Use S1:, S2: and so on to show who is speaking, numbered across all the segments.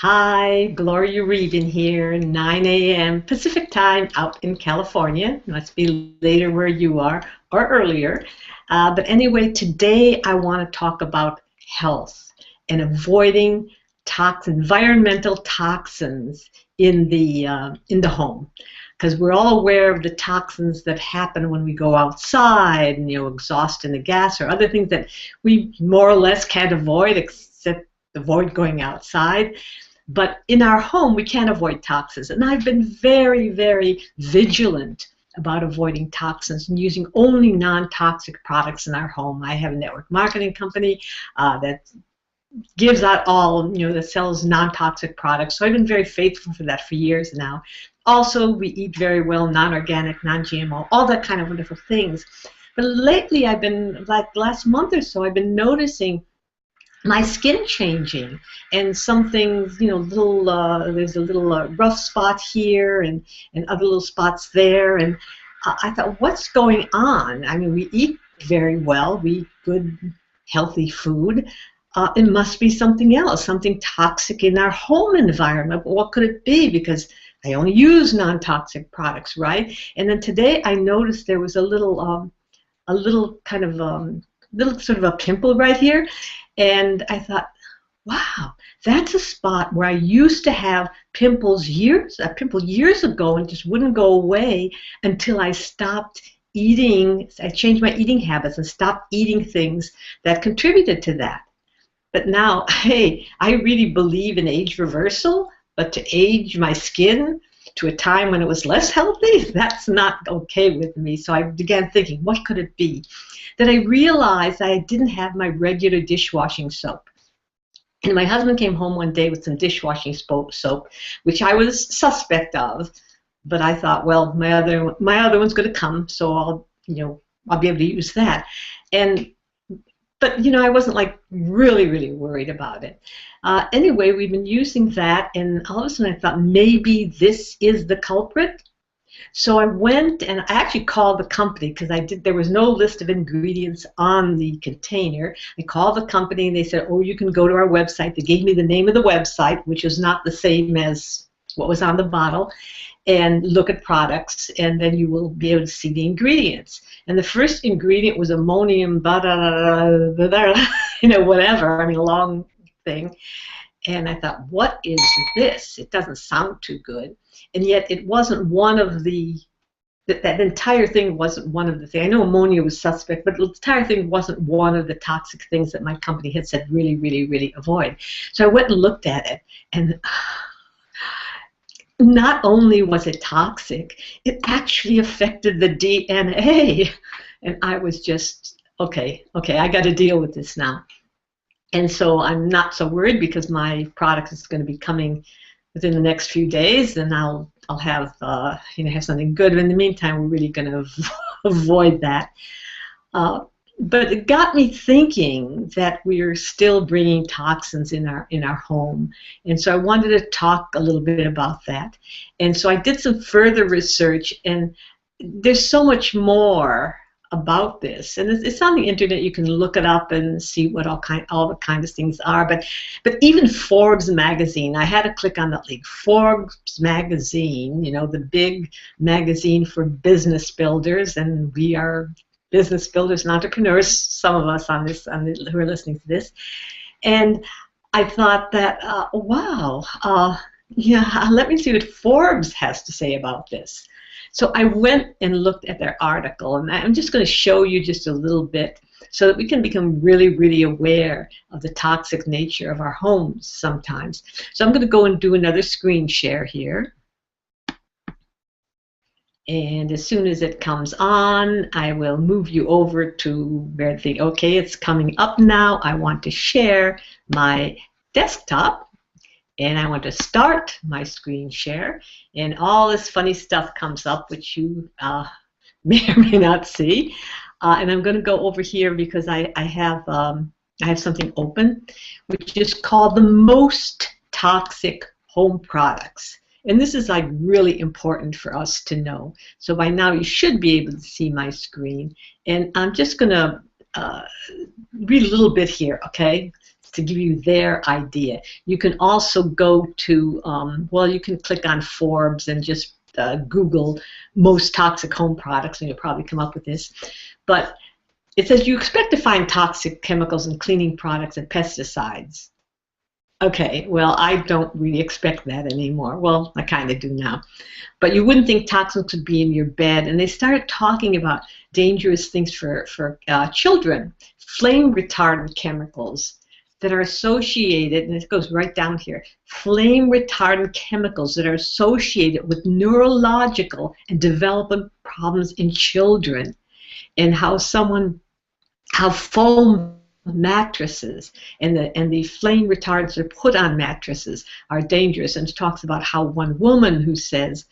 S1: Hi, Gloria Regan here, 9 a.m. Pacific time out in California. Must be later where you are or earlier. But anyway, today I want to talk about health and avoiding environmental toxins in the home. Because we're all aware of the toxins that happen when we go outside and exhaust in the gas or other things that we more or less can't avoid except avoid going outside. But in our home, we can't avoid toxins. And I've been very, very vigilant about avoiding toxins and using only non-toxic products in our home. I have a network marketing company that gives out that sells non-toxic products. So I've been very faithful for that for years now. Also, we eat very well, non-organic, non-GMO, all that kind of wonderful things. But lately, like last month or so, I've been noticing my skin changing, and some things, there's a little rough spot here and other little spots there, and I thought, what's going on? I mean, we eat very well, we eat good, healthy food. It must be something else, something toxic in our home environment. But what could it be? Because I only use non-toxic products, right? And then today I noticed there was a little kind of little sort of a pimple right here. And I thought, wow, that's a spot where I used to have a pimple years ago and just wouldn't go away until I stopped eating. I changed my eating habits and stopped eating things that contributed to that. But now, hey, I really believe in age reversal, but to age my skin to a time when it was less healthy, that's not okay with me. So I began thinking, what could it be? Then I realized I didn't have my regular dishwashing soap. And my husband came home one day with some dishwashing soap, which I was suspect of, but I thought, well, my other one's going to come, so I'll be able to use that. But I wasn't like really worried about it. Anyway, we've been using that, and all of a sudden I thought maybe this is the culprit. So I went and I actually called the company because there was no list of ingredients on the container. I called the company and they said, oh, you can go to our website. They gave me the name of the website, which is not the same as what was on the bottle, and look at products, and then you will be able to see the ingredients. And the first ingredient was ammonium, whatever, I mean, a long thing. And I thought, what is this? It doesn't sound too good. And yet it wasn't one of that entire thing wasn't one of the things. I know ammonia was suspect, but the entire thing wasn't one of the toxic things that my company had said really avoid. So I went and looked at it, and not only was it toxic, it actually affected the DNA. And I was just, okay, I got to deal with this now. And so I'm not so worried because my product is going to be coming within the next few days, and I'll have have something good. But in the meantime, we're really going to avoid that. But it got me thinking that we're still bringing toxins in our home, and so I wanted to talk a little bit about that. And so I did some further research, and there's so much more about this, and it's on the internet. You can look it up and see what all the kinds of things are. But even Forbes magazine, I had to click on that link. Forbes magazine, the big magazine for business builders, and we are business builders and entrepreneurs, some of us who are listening to this. And I thought that, wow, let me see what Forbes has to say about this. So I went and looked at their article, and I'm just going to show you just a little bit so that we can become really aware of the toxic nature of our homes sometimes. So I'm going to go and do another screen share here. And as soon as it comes on, I will move you over to where okay, it's coming up now. I want to share my desktop, and I want to start my screen share, and all this funny stuff comes up, which you may or may not see. And I'm going to go over here because I have something open, which is called the most toxic home products. And this is like really important for us to know. So by now you should be able to see my screen. And I'm just going to read a little bit here, okay? to give you their idea. You can also go to, well, you can click on Forbes and just Google most toxic home products, and you'll probably come up with this. But it says you expect to find toxic chemicals in cleaning products and pesticides. Okay, well, I don't really expect that anymore. Well, I kind of do now. But you wouldn't think toxins could be in your bed. And they started talking about dangerous things for children, flame retardant chemicals that are associated, and it goes right down here, flame retardant chemicals that are associated with neurological and development problems in children, and how foam mattresses and the flame retardants that are put on mattresses are dangerous. And it talks about how one woman who says,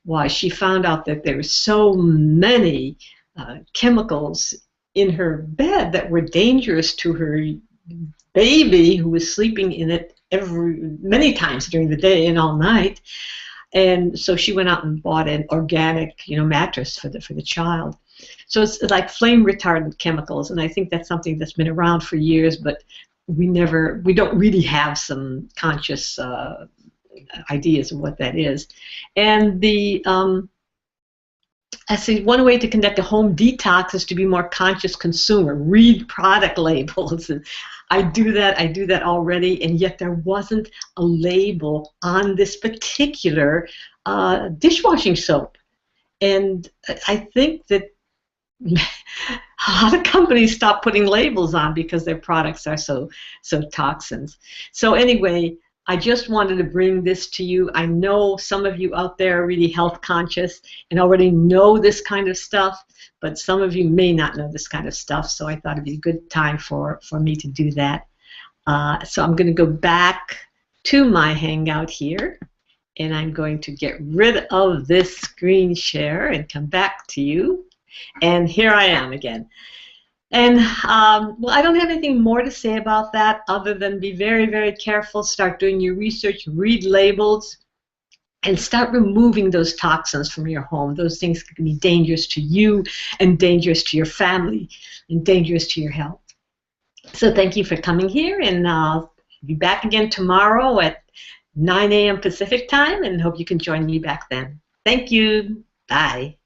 S1: why she found out that there were so many chemicals in her bed that were dangerous to her baby, who was sleeping in it many times during the day and all night. And so she went out and bought an organic, mattress for the child. So it's like flame retardant chemicals, and I think that's something that's been around for years, but we don't really have some conscious ideas of what that is. And I see one way to conduct a home detox is to be more conscious consumer. Read product labels. And I do that already, and yet there wasn't a label on this particular dishwashing soap. And I think that a lot of companies stop putting labels on because their products are so toxins. So anyway, I just wanted to bring this to you. I know some of you out there are really health conscious and already know this kind of stuff, but some of you may not know this kind of stuff, so I thought it'd be a good time for me to do that. So I'm going to go back to my Hangout here, and I'm going to get rid of this screen share and come back to you. And here I am again. And well, I don't have anything more to say about that other than be very, very careful, start doing your research, read labels, and start removing those toxins from your home. Those things can be dangerous to you and dangerous to your family and dangerous to your health. So thank you for coming here, and I'll be back again tomorrow at 9 a.m. Pacific time, and hope you can join me back then. Thank you. Bye.